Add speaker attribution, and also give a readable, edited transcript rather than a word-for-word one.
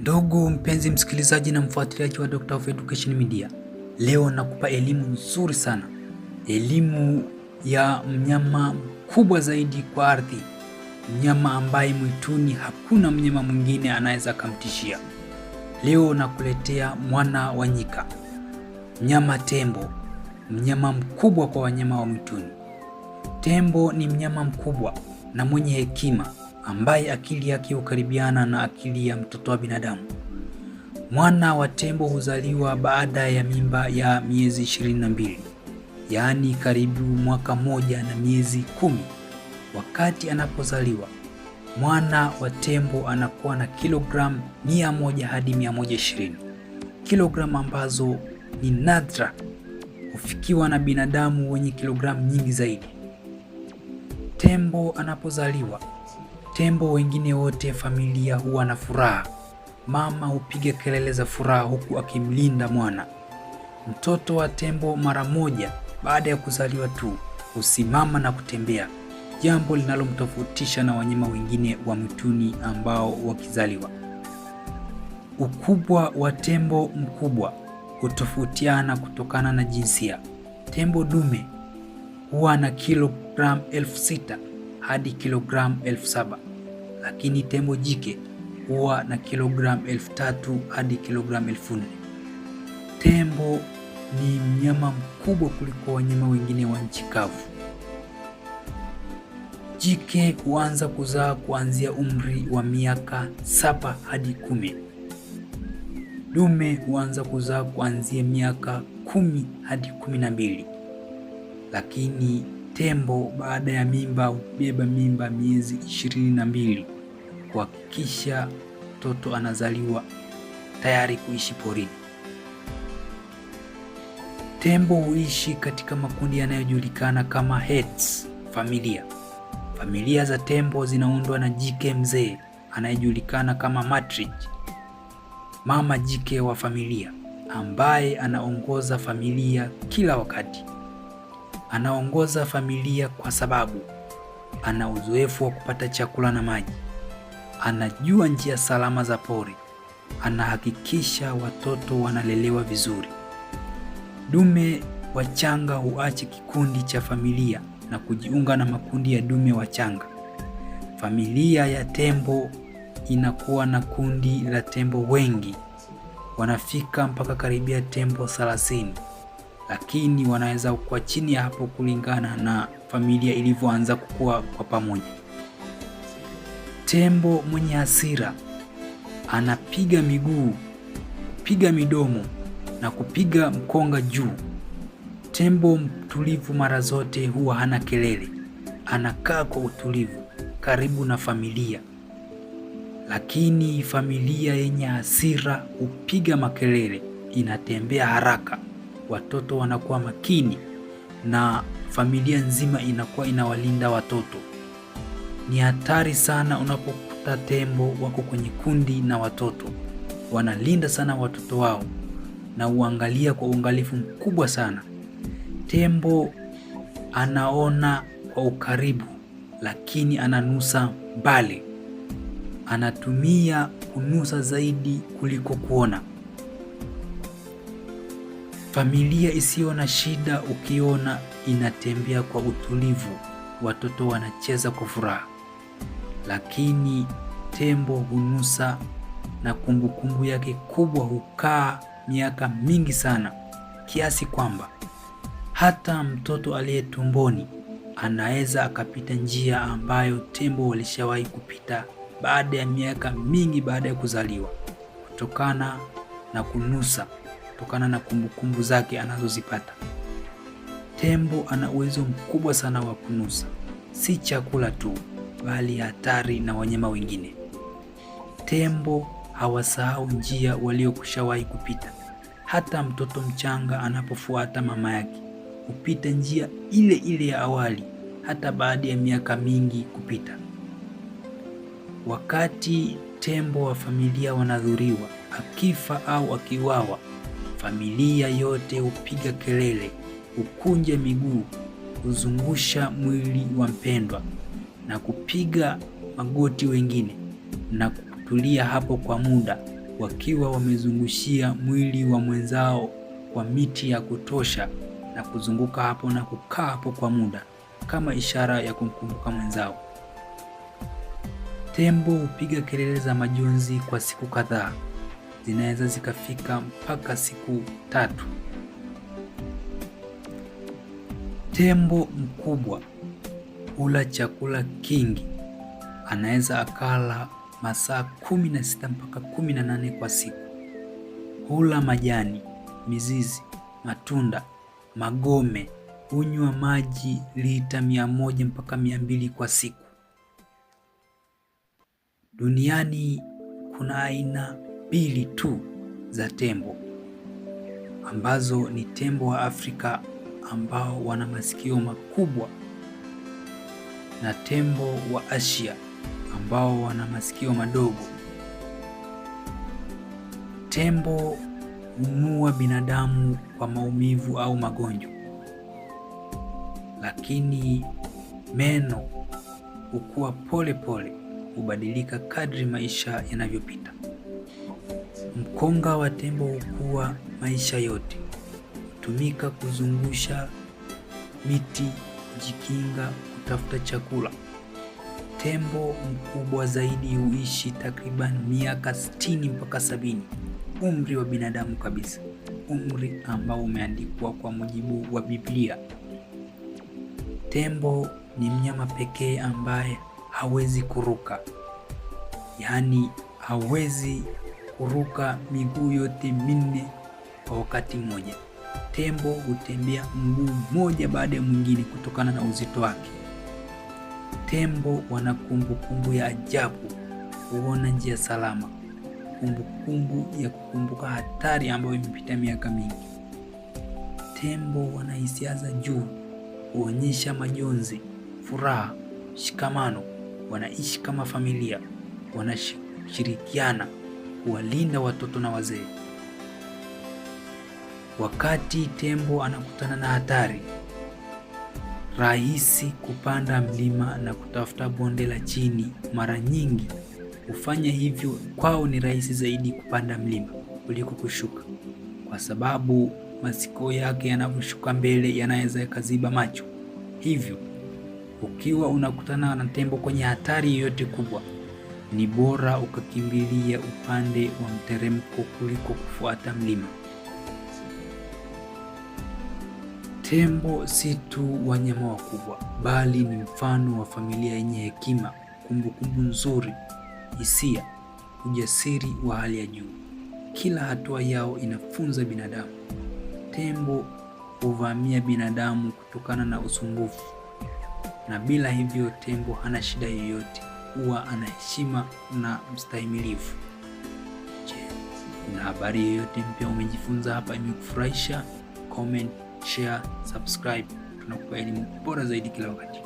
Speaker 1: Ndugu mpenzi msikilizaji na mfuatiliaji wa Doctor of Education Media, leo nakupa elimu nzuri sana, elimu ya mnyama mkubwa zaidi kwa ardhi, mnyama ambaye mwituni hakuna mnyama mwingine anaweza kumtishia. Leo nakuletea mwana wa nyika, mnyama tembo, mnyama mkubwa kwa wanyama wa mwituni. Tembo ni mnyama mkubwa na mwenye hekima ambaye akili yake hukaribiana na akili ya mtoto wa binadamu. Mwana wa tembo huzaliwa baada ya mimba ya miezi 22, yaani karibu mwaka moja na miezi 10. Wakati anapozaliwa, mwana wa tembo anakuwa na kilogramu 100 hadi 120, kilogramu ambazo ni nadra kufikiwa na binadamu wenye kilogramu nyingi zaidi. Tembo anapozaliwa, tembo wengine wote familia huwa na furaha. Mama hupiga kelele za furaha huku akimlinda mwana. Mtoto wa tembo mara moja baada ya kuzaliwa tu husimama na kutembea, jambo linalomtofautisha na wanyama wengine wa mwituni ambao wakizaliwa. Ukubwa wa tembo mkubwa hutofautiana kutokana na jinsia. Tembo dume huwa na kilogramu 6,000 hadi kilogramu 7,000, lakini tembo jike huwa na kilogramu 3,000 hadi kilogramu 4,000. Tembo ni mnyama mkubwa kuliko wanyama wengine wa nchi kavu. Jike huanza kuzaa kuanzia umri wa miaka 7 hadi 10. Dume huanza kuzaa kuanzia miaka 10 hadi 12. Lakini tembo baada ya mimba hubeba mimba miezi 22 kuhakikisha mtoto anazaliwa tayari kuishi porini. Tembo huishi katika makundi yanayojulikana kama herds, familia. Familia za tembo zinaundwa na jike mzee anayejulikana kama matriarch, mama jike wa familia ambaye anaongoza familia kila wakati. Anaongoza familia kwa sababu ana uzoefu wa kupata chakula na maji, anajua njia salama za pori, anahakikisha watoto wanalelewa vizuri. Dume wachanga huacha kikundi cha familia na kujiunga na makundi ya dume wachanga. Familia ya tembo inakuwa na kundi la tembo wengi, wanafika mpaka karibia tembo 30, lakini wanaweza kuwa chini ya hapo kulingana na familia ilivyoanza kukua kwa pamoja. Tembo mwenye hasira anapiga miguu, kupiga midomo na kupiga mkonga juu. Tembo mtulivu mara zote huwa hana kelele, anakaa kwa utulivu karibu na familia. Lakini familia yenye hasira hupiga makelele, inatembea haraka, watoto wanakuwa makini na familia nzima inakuwa inawalinda watoto. Ni hatari sana unapokuta tembo wako kwenye kundi na watoto. Wanalinda sana watoto wao na uangalia kwa uangalifu mkubwa sana. Tembo anaona kwa ukaribu, lakini ananusa mbali. Anatumia kunusa zaidi kuliko kuona. Familia isiyo na shida ukiona inatembea kwa utulivu, watoto wanacheza kwa furaha. Lakini tembo hunusa na kumbukumbu yake kubwa hukaa miaka mingi sana, kiasi kwamba hata mtoto aliye tumboni anaweza akapita njia ambayo tembo walishawahi kupita baada ya miaka mingi baada ya kuzaliwa, kutokana na kunusa, kutokana na kumbukumbu zake anazozipata. Tembo ana uwezo mkubwa sana wa kunusa, si chakula tu, bali hatari na wanyama wengine. Tembo hawasahau njia waliokushawahi kupita. Hata mtoto mchanga anapofuata mama yake hupita njia ile ile ya awali, hata baada ya miaka mingi kupita. Wakati tembo wa familia wanadhuriwa, akifa au akiuawa, familia yote hupiga kelele, hukunja miguu, huzungusha mwili wa mpendwa na kupiga magoti wengine na kutulia hapo kwa muda wakiwa wamezungushia mwili wa mwenzao kwa miti ya kutosha na kuzunguka hapo na kukaa hapo kwa muda kama ishara ya kumkumbuka mwenzao. Tembo hupiga kelele za majonzi kwa siku kadhaa, zinaweza zikafika mpaka siku 3. Tembo mkubwa hula chakula kingi, anaweza akala masaa 16 mpaka 18 kwa siku. Hula majani, mizizi, matunda, magome, hunywa maji lita 100 mpaka 200 kwa siku. Duniani kuna aina 2 tu za tembo, ambazo ni tembo wa Afrika ambao wana masikio makubwa na tembo wa Asia ambao wana masikio madogo. Tembo humuua binadamu kwa maumivu au magonjwa, lakini meno hukua pole pole, hubadilika kadri maisha yanavyopita. Mkonga wa tembo hukua maisha yote, hutumika kuzungusha miti, kujikinga, kutafuta chakula. Tembo mkubwa zaidi huishi takriban miaka 60 mpaka 70, umri wa binadamu kabisa, umri ambao umeandikwa kwa mujibu wa Biblia. Tembo ni mnyama pekee ambaye hawezi kuruka, yaani hawezi kuruka miguu yote 4 kwa wakati mmoja. Tembo hutembea mguu mmoja baada ya mwingine kutokana na uzito wake. Tembo wana kumbukumbu ya ajabu, huona njia salama, kumbukumbu ya kukumbuka hatari ambayo imepita miaka mingi. Tembo wana hisia za juu, huonyesha majonzi, furaha, shikamano, wanaishi kama familia, wanashirikiana kuwalinda watoto na wazee. Wakati tembo anakutana na hatari, rahisi kupanda mlima na kutafuta bonde la chini, mara nyingi hufanya hivyo. Kwao ni rahisi zaidi kupanda mlima kuliko kushuka, kwa sababu masikio yake yanavyoshuka mbele yanaweza yakaziba macho. Hivyo ukiwa unakutana na tembo kwenye hatari yoyote kubwa, ni bora ukakimbilia upande wa mteremko kuliko kufuata mlima. Tembo si tu wanyama wakubwa, bali ni mfano wa familia yenye hekima, kumbukumbu nzuri, hisia, ujasiri wa hali ya juu. Kila hatua yao inafunza binadamu. Tembo huvamia binadamu kutokana na usumbufu, na bila hivyo tembo hana shida yoyote, huwa ana heshima na mstahimilivu. Je, kuna habari yoyote mpya umejifunza hapa imekufurahisha? Comment, share, subscribe. Tunakupa elimu bora zaidi kila wakati.